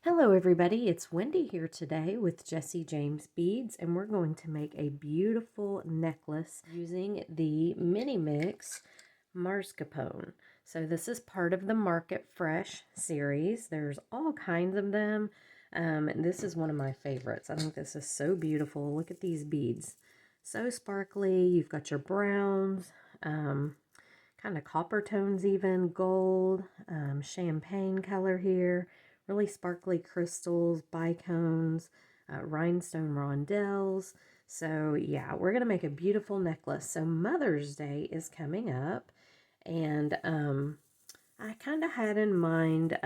Hello everybody, it's Wendy here today with Jessie James Beads, and we're going to make a beautiful necklace using the Mini Mix Mascarpone. So this is part of the Market Fresh series. There's all kinds of them. And this is one of my favorites. I think this is so beautiful. Look at these beads. So sparkly. You've got your browns, kind of copper tones even, gold, champagne color here. Really sparkly crystals, bicones, rhinestone rondelles. So yeah, we're going to make a beautiful necklace. So Mother's Day is coming up, and I kind of had in mind,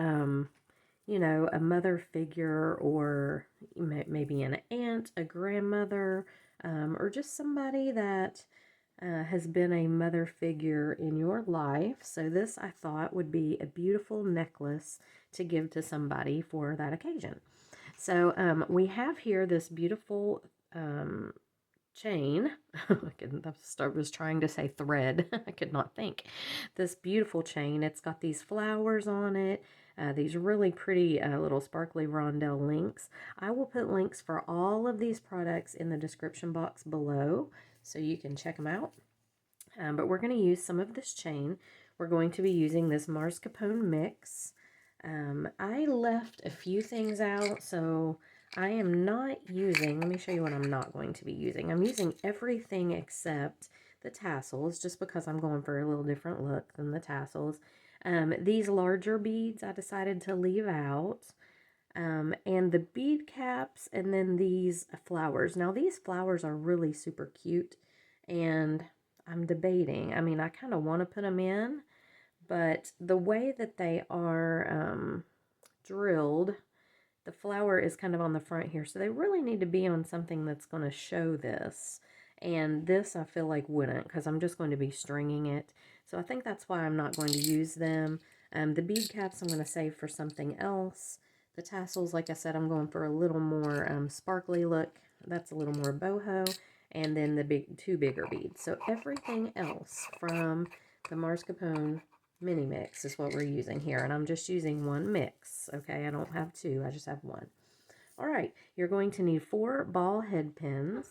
you know, a mother figure, or maybe an aunt, a grandmother, or just somebody that has been a mother figure in your life. So this, I thought, would be a beautiful necklace to give to somebody for that occasion. So we have here this beautiful chain. I was trying to say thread. I could not think. This beautiful chain. It's got these flowers on it. These really pretty little sparkly rondelle links. I will put links for all of these products in the description box below, so you can check them out. But we're going to use some of this chain. We're going to be using this Mascarpone mix. I left a few things out, so I am not using, let me show you what I'm not going to be using. I'm using everything except the tassels, just because I'm going for a little different look than the tassels. These larger beads I decided to leave out. And the bead caps, and then these flowers. Now these flowers are really super cute, and I'm debating. I mean, I kind of want to put them in, but the way that they are drilled, the flower is kind of on the front here, so they really need to be on something that's going to show this. And this I feel like wouldn't, because I'm just going to be stringing it. So I think that's why I'm not going to use them. The bead caps I'm going to save for something else. The tassels, like I said, I'm going for a little more sparkly look. That's a little more boho. And then the two bigger beads. So everything else from the Mascarpone mini mix is what we're using here, and I'm just using one mix. Okay, I don't have two, I just have one. All right, you're going to need 4 ball head pins.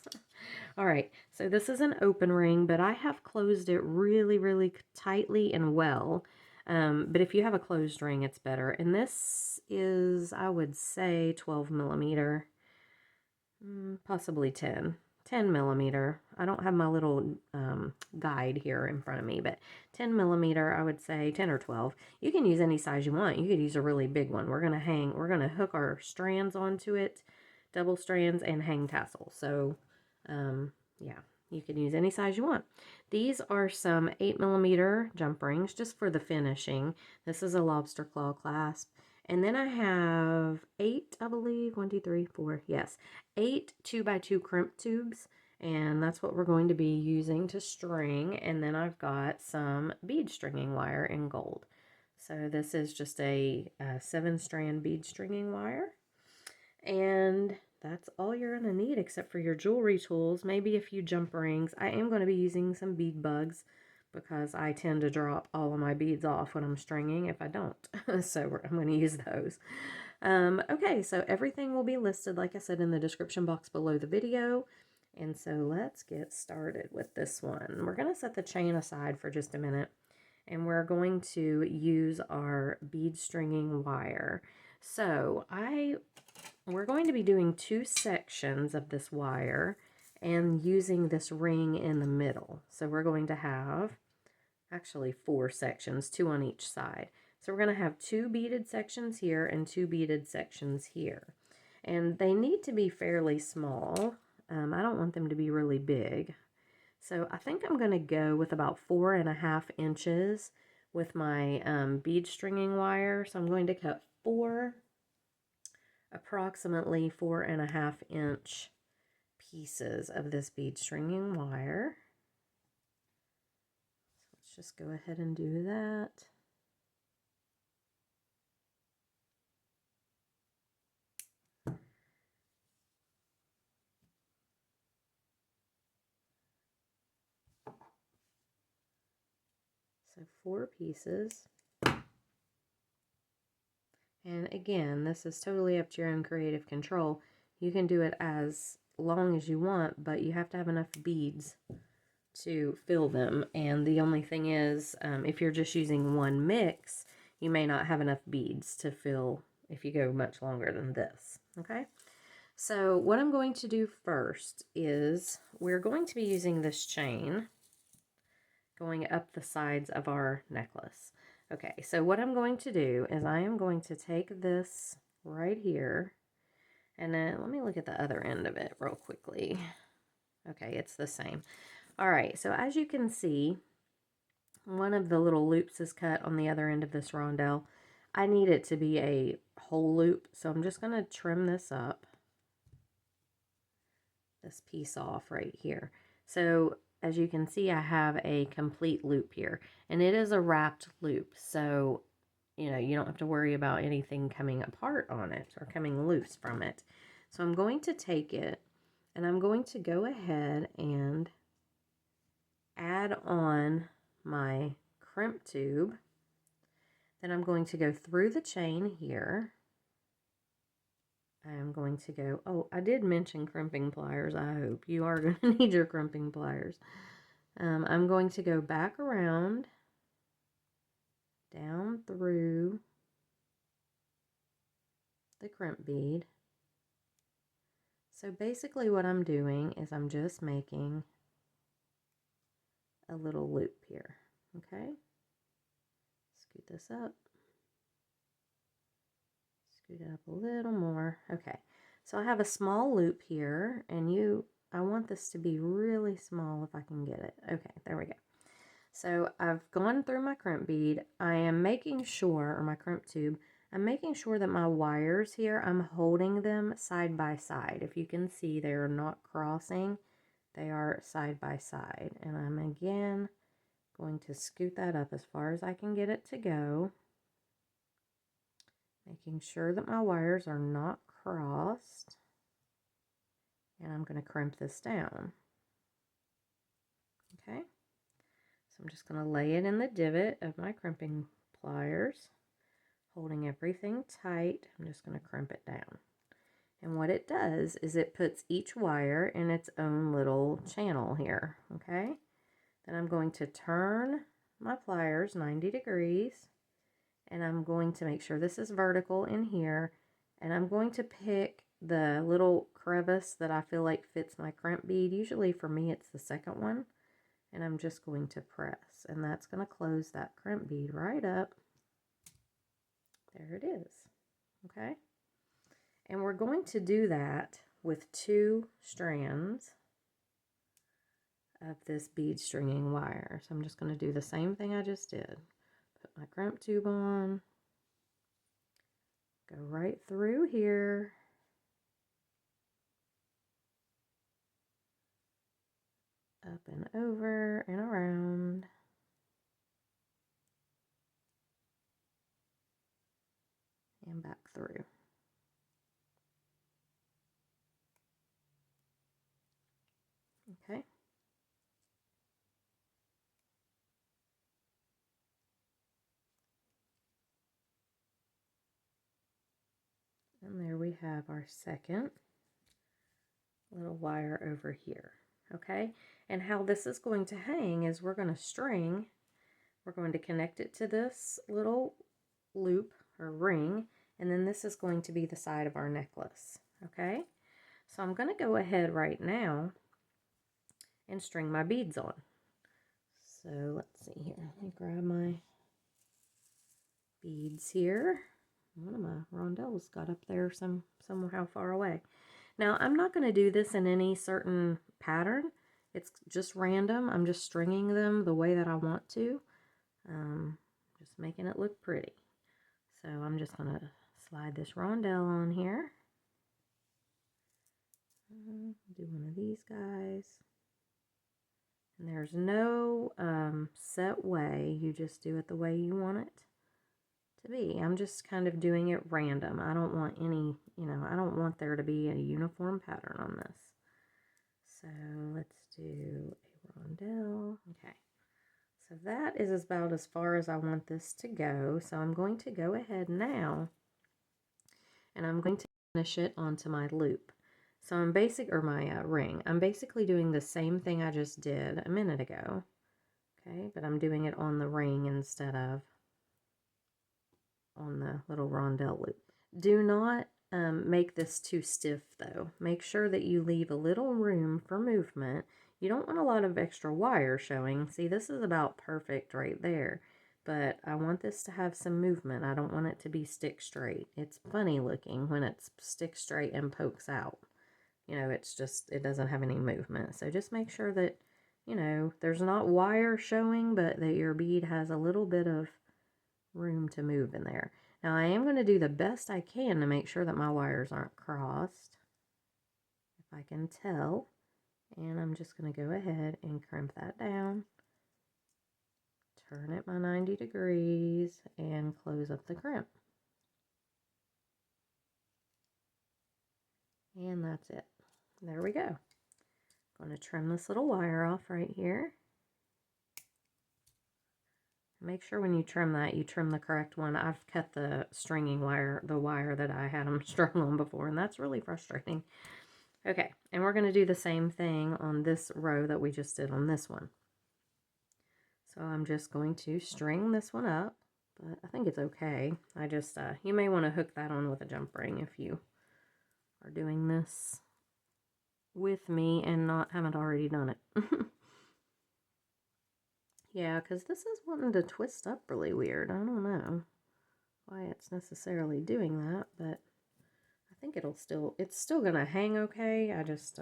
All right, so this is an open ring, but I have closed it really tightly and well. But if you have a closed ring, it's better. And this is, I would say, 12 millimeter, possibly 10 millimeter. I don't have my little guide here in front of me, but 10 millimeter, I would say 10 or 12. You can use any size you want. You could use a really big one. We're going to hook our strands onto it, double strands, and hang tassels. So, yeah, you can use any size you want. These are some 8 millimeter jump rings just for the finishing. This is a lobster claw clasp. And then I have 8, I believe, 1, 2, 3, 4, yes, 8 2x2 crimp tubes, and that's what we're going to be using to string. And then I've got some bead stringing wire in gold. So this is just a 7-strand bead stringing wire, and that's all you're going to need except for your jewelry tools, maybe a few jump rings. I am going to be using some bead bugs because I tend to drop all of my beads off when I'm stringing if I don't. So I'm going to use those. Okay, so everything will be listed, like I said, in the description box below the video. And so let's get started with this one. We're going to set the chain aside for just a minute, and we're going to use our bead stringing wire. So we're going to be doing 2 sections of this wire and using this ring in the middle. So we're going to have actually 4 sections, 2 on each side. So we're going to have 2 beaded sections here and 2 beaded sections here. And they need to be fairly small. I don't want them to be really big. So I think I'm going to go with about 4.5 inches with my bead stringing wire. So I'm going to cut approximately 4.5 inch pieces of this bead stringing wire. So let's just go ahead and do that. So 4 pieces. And again, this is totally up to your own creative control. You can do it as long as you want, but you have to have enough beads to fill them. And the only thing is, if you're just using one mix, you may not have enough beads to fill if you go much longer than this. Okay, so what I'm going to do first is we're going to be using this chain going up the sides of our necklace. Okay, so what I'm going to do is I am going to take this right here, and then let me look at the other end of it real quickly. Okay, it's the same. All right, so as you can see, one of the little loops is cut on the other end of this rondelle. I need it to be a whole loop, so I'm just going to trim this up, this piece off right here. So as you can see, I have a complete loop here, and it is a wrapped loop, so you know, you don't have to worry about anything coming apart on it or coming loose from it. So I'm going to take it and I'm going to go ahead and add on my crimp tube. Then I'm going to go through the chain here. I'm going to go, oh, I did mention crimping pliers. I hope you are going to need your crimping pliers. I'm going to go back around, down through the crimp bead. So basically what I'm doing is I'm just making a little loop here, okay? Scoot this up. Scoot it up a little more. Okay, so I have a small loop here, and I want this to be really small if I can get it. Okay, there we go. So I've gone through my crimp bead. I am making sure, or my crimp tube, I'm making sure that my wires here, I'm holding them side by side. If you can see, they are not crossing. They are side by side. And I'm again going to scoot that up as far as I can get it to go. Making sure that my wires are not crossed. And I'm going to crimp this down. Okay. So I'm just going to lay it in the divot of my crimping pliers, holding everything tight. I'm just going to crimp it down. And what it does is it puts each wire in its own little channel here, okay? Then I'm going to turn my pliers 90 degrees, and I'm going to make sure this is vertical in here, and I'm going to pick the little crevice that I feel like fits my crimp bead. Usually for me it's the second one, and I'm just going to press, and that's going to close that crimp bead right up. There it is, okay? And we're going to do that with 2 strands of this bead stringing wire. So I'm just going to do the same thing I just did. Put my crimp tube on, go right through here, up and over and around, and back through. Okay. And there we have our second little wire over here. Okay. And how this is going to hang is we're going to connect it to this little loop or ring, and then this is going to be the side of our necklace. Okay. So I'm going to go ahead right now and string my beads on. So let's see here. Let me grab my beads here. One of my rondelles got up there somehow far away. Now I'm not going to do this in any certain pattern. It's just random. I'm just stringing them the way that I want to. Just making it look pretty. So I'm just going to slide this rondelle on here. Do one of these guys. And there's no set way. You just do it the way you want it to be. I'm just kind of doing it random. I don't want any, I don't want there to be a uniform pattern on this. So let's do a rondelle. Okay. So that is about as far as I want this to go. So I'm going to go ahead now and I'm going to finish it onto my loop. So or my ring. I'm basically doing the same thing I just did a minute ago. Okay, but I'm doing it on the ring instead of on the little rondelle loop. Do not make this too stiff though. Make sure that you leave a little room for movement. You don't want a lot of extra wire showing. See, this is about perfect right there. But I want this to have some movement. I don't want it to be stick straight. It's funny looking when it's stick straight and pokes out. You know, it's just, it doesn't have any movement. So just make sure that, you know, there's not wire showing, but that your bead has a little bit of room to move in there. Now I am going to do the best I can to make sure that my wires aren't crossed, if I can tell. And I'm just going to go ahead and crimp that down, turn it my 90 degrees, and close up the crimp. And that's it. There we go. I'm going to trim this little wire off right here. Make sure when you trim that, you trim the correct one. I've cut the stringing wire, the wire that I had them strung on before, and that's really frustrating. Okay, and we're going to do the same thing on this row that we just did on this one. So I'm just going to string this one up, but I think it's okay. I just, you may want to hook that on with a jump ring if you are doing this with me and haven't already done it. Yeah, because this is wanting to twist up really weird. I don't know why it's necessarily doing that, but I think it's still going to hang okay. I just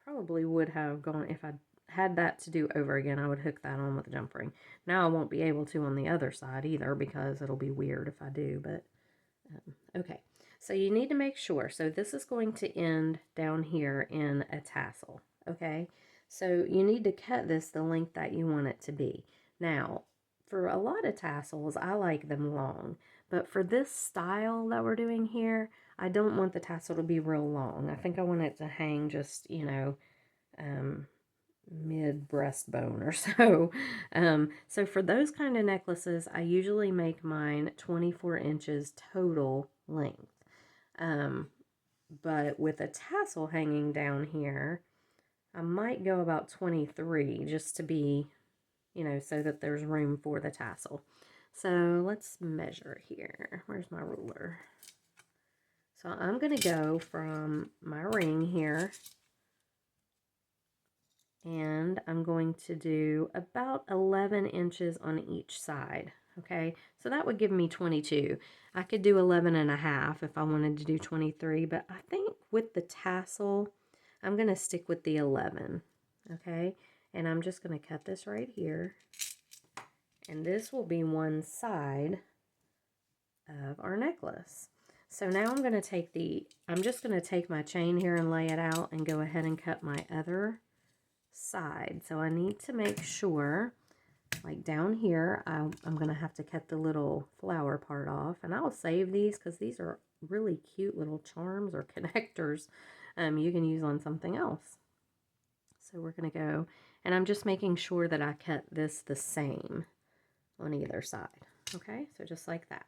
probably would have gone, if I had that to do over again, I would hook that on with a jump ring. Now I won't be able to on the other side either because it'll be weird if I do, but okay. So you need to make sure, so this is going to end down here in a tassel, okay? So you need to cut this the length that you want it to be. Now, for a lot of tassels, I like them long, but for this style that we're doing here, I don't want the tassel to be real long. I think I want it to hang just, you know, mid breastbone or so. So for those kind of necklaces, I usually make mine 24 inches total length. But with a tassel hanging down here, I might go about 23 just to be, you know, so that there's room for the tassel. So let's measure here. Where's my ruler? So I'm going to go from my ring here, and I'm going to do about 11 inches on each side. Okay, so that would give me 22. I could do 11.5 if I wanted to do 23, but I think with the tassel, I'm going to stick with the 11. Okay, and I'm just going to cut this right here, and this will be one side of our necklace. So now I'm going to I'm just going to take my chain here and lay it out and go ahead and cut my other side. So I need to make sure, like down here, I'm going to have to cut the little flower part off, and I'll save these because these are really cute little charms or connectors you can use on something else. So we're going to go, and I'm just making sure that I cut this the same on either side. Okay, so just like that.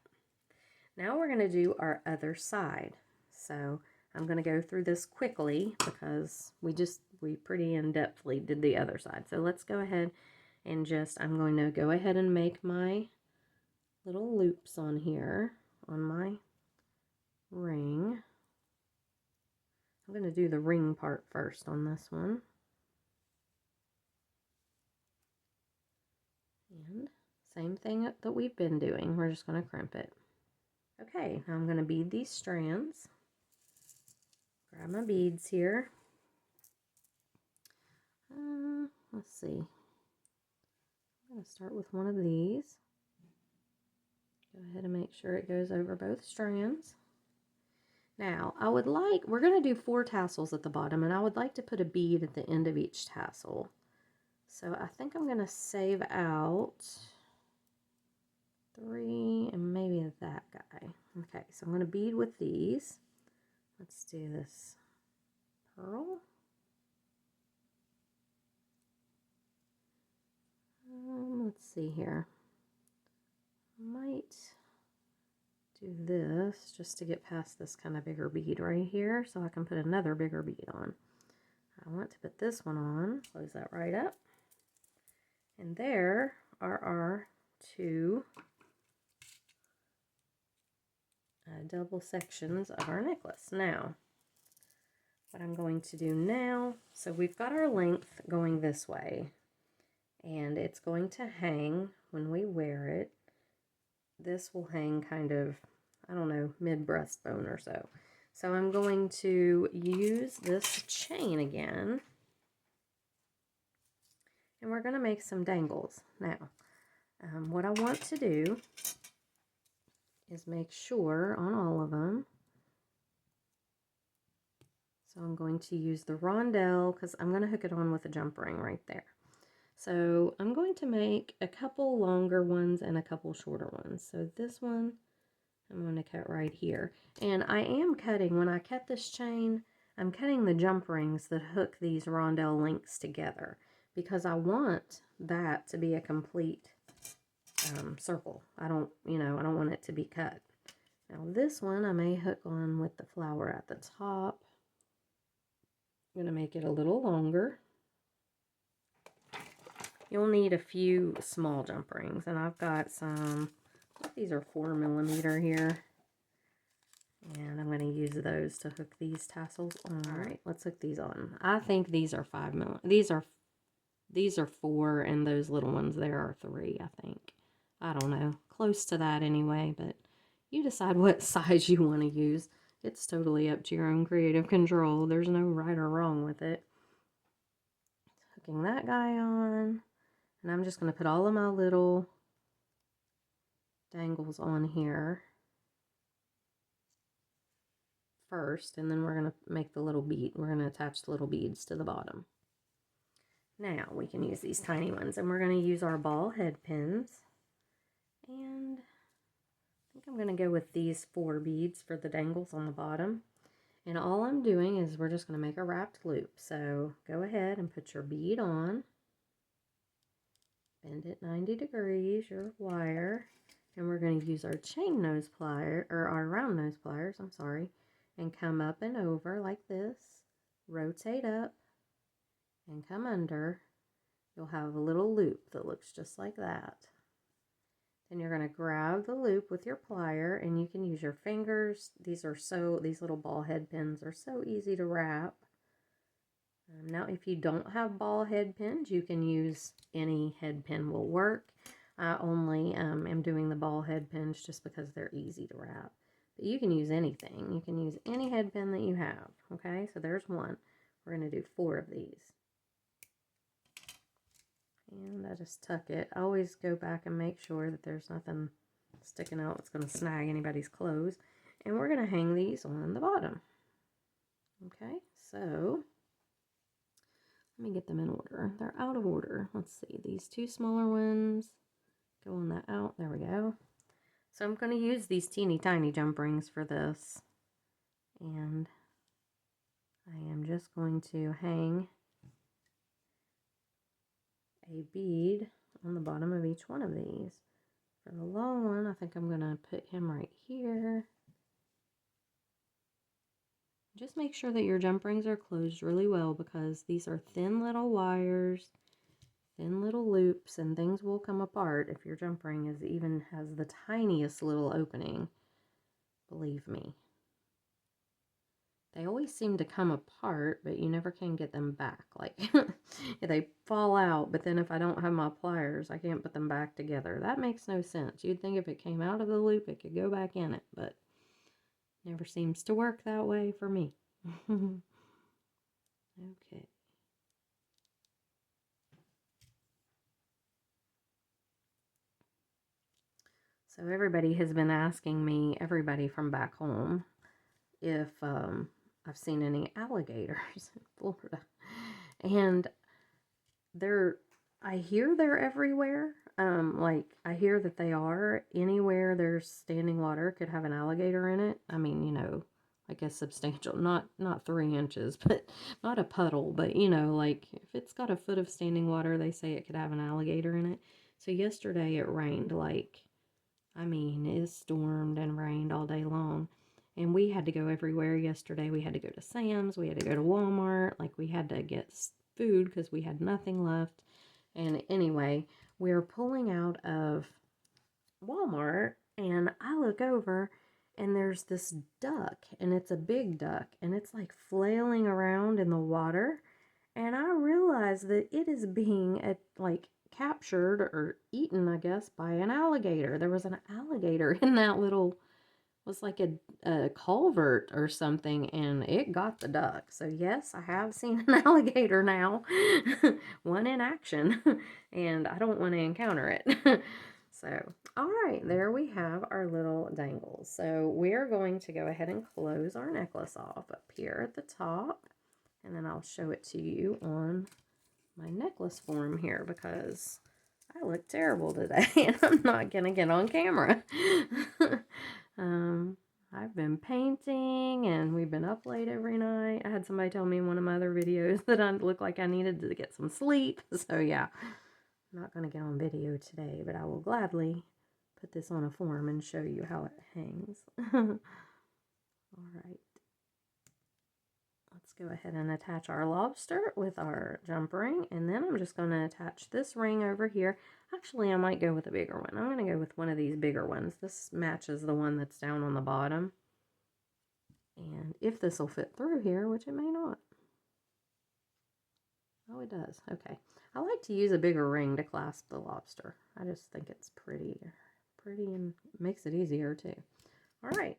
Now we're going to do our other side. So I'm going to go through this quickly because we pretty in-depthly did the other side. So let's go ahead and I'm going to go ahead and make my little loops on here on my ring. I'm going to do the ring part first on this one. And same thing that we've been doing. We're just going to crimp it. Okay, now I'm going to bead these strands. Grab my beads here. Let's see. I'm going to start with one of these. Go ahead and make sure it goes over both strands. Now, we're going to do 4 tassels at the bottom, and I would like to put a bead at the end of each tassel. So I think I'm going to save out 3 and maybe that guy. Okay, so I'm going to bead with these. Let's do this pearl. Let's see here. I might do this just to get past this kind of bigger bead right here so I can put another bigger bead on. I want to put this one on, close that right up. And there are our two double sections of our necklace. Now, what I'm going to do now, so we've got our length going this way, and it's going to hang when we wear it. This will hang kind of, I don't know, mid-breastbone or so. So I'm going to use this chain again, and we're going to make some dangles. Now, what I want to do is make sure on all of them. So I'm going to use the rondelle because I'm going to hook it on with a jump ring right there. So I'm going to make a couple longer ones and a couple shorter ones. So this one I'm going to cut right here. And I am cutting, when I cut this chain, I'm cutting the jump rings that hook these rondelle links together because I want that to be a complete circle. I don't want it to be cut. Now this one I may hook on with the flower at the top. I'm going to make it a little longer. You'll need a few small jump rings, and I've got some, I think these are 4mm here, and I'm going to use those to hook these tassels on. All right, let's hook these on. I think these are 5mm. These are 4, and those little ones there are 3, I think. I don't know, close to that anyway, but you decide what size you want to use. It's totally up to your own creative control. There's no right or wrong with it. Hooking that guy on. And I'm just going to put all of my little dangles on here first, and then we're going to make the little bead. We're going to attach the little beads to the bottom. Now we can use these tiny ones, and we're going to use our ball head pins. And I think I'm going to go with these 4 beads for the dangles on the bottom. And all I'm doing is we're just going to make a wrapped loop. So go ahead and put your bead on. Bend it 90 degrees, your wire, and we're going to use our chain nose plier, or our round nose pliers, I'm sorry, and come up and over like this, rotate up, and come under. You'll have a little loop that looks just like that. Then you're going to grab the loop with your plier, and you can use your fingers. These little ball head pins are so easy to wrap. Now, if you don't have ball head pins, you can use any head pin will work. I only am doing the ball head pins just because they're easy to wrap. But you can use anything. You can use any head pin that you have. Okay, so there's one. We're going to do 4 of these. And I just tuck it. I always go back and make sure that there's nothing sticking out that's going to snag anybody's clothes. And we're going to hang these on the bottom. Okay, so let me get them in order. They're out of order. Let's see. These 2 smaller ones go on that out. There we go. So I'm going to use these teeny tiny jump rings for this. And I am just going to hang a bead on the bottom of each one of these. For the long one, I think I'm going to put him right here. Just make sure that your jump rings are closed really well because these are thin little wires, thin little loops, and things will come apart if your jump ring has the tiniest little opening. Believe me. They always seem to come apart, but you never can get them back. Like, they fall out, but then if I don't have my pliers, I can't put them back together. That makes no sense. You'd think if it came out of the loop, it could go back in it, but never seems to work that way for me. Okay. So everybody has been asking me, everybody from back home, if I've seen any alligators in Florida. And I hear they're everywhere. Like, I hear that they are. Anywhere there's standing water could have an alligator in it. I mean, like a substantial, not 3 inches, but not a puddle, but like if it's got a foot of standing water, they say it could have an alligator in it. So yesterday it rained like, I mean, it stormed and rained all day long. And we had to go everywhere yesterday. We had to go to Sam's. We had to go to Walmart. Like, we had to get food because we had nothing left. And anyway, we're pulling out of Walmart, and I look over, and there's this duck, and it's a big duck, and it's like flailing around in the water. And I realize that it is being like captured or eaten, I guess, by an alligator. There was an alligator in that little, was like a culvert or something, and it got the duck. So yes, I have seen an alligator now, one in action, and I don't want to encounter it. So, all right, there we have our little dangles. So we're going to go ahead and close our necklace off up here at the top, and then I'll show it to you on my necklace form here because I look terrible today and I'm not gonna get on camera. I've been painting and we've been up late every night. I had somebody tell me in one of my other videos that I looked like I needed to get some sleep. So yeah, I'm not gonna get on video today, but I will gladly put this on a form and show you how it hangs. All right. Let's go ahead and attach our lobster with our jump ring, and then I'm just going to attach this ring over here. Actually, I might go with a bigger one. I'm going to go with one of these bigger ones. This matches the one that's down on the bottom. And if this will fit through here, which it may not. Oh, it does. Okay. I like to use a bigger ring to clasp the lobster. I just think it's pretty and makes it easier too. All right.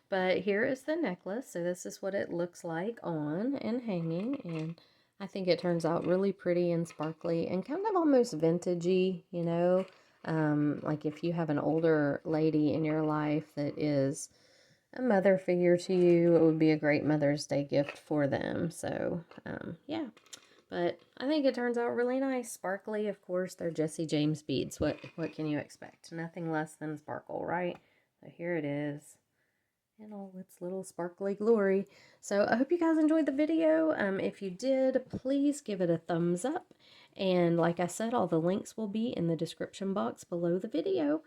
But here is the necklace. So this is what it looks like on and hanging. And I think it turns out really pretty and sparkly and kind of almost vintagey, you know. Like if you have an older lady in your life that is a mother figure to you, it would be a great Mother's Day gift for them. So, yeah. But I think it turns out really nice. Sparkly, of course, they're Jesse James beads. What can you expect? Nothing less than sparkle, right? So here it is in all its little sparkly glory. So I hope you guys enjoyed the video. If you did, please give it a thumbs up. And like I said, all the links will be in the description box below the video.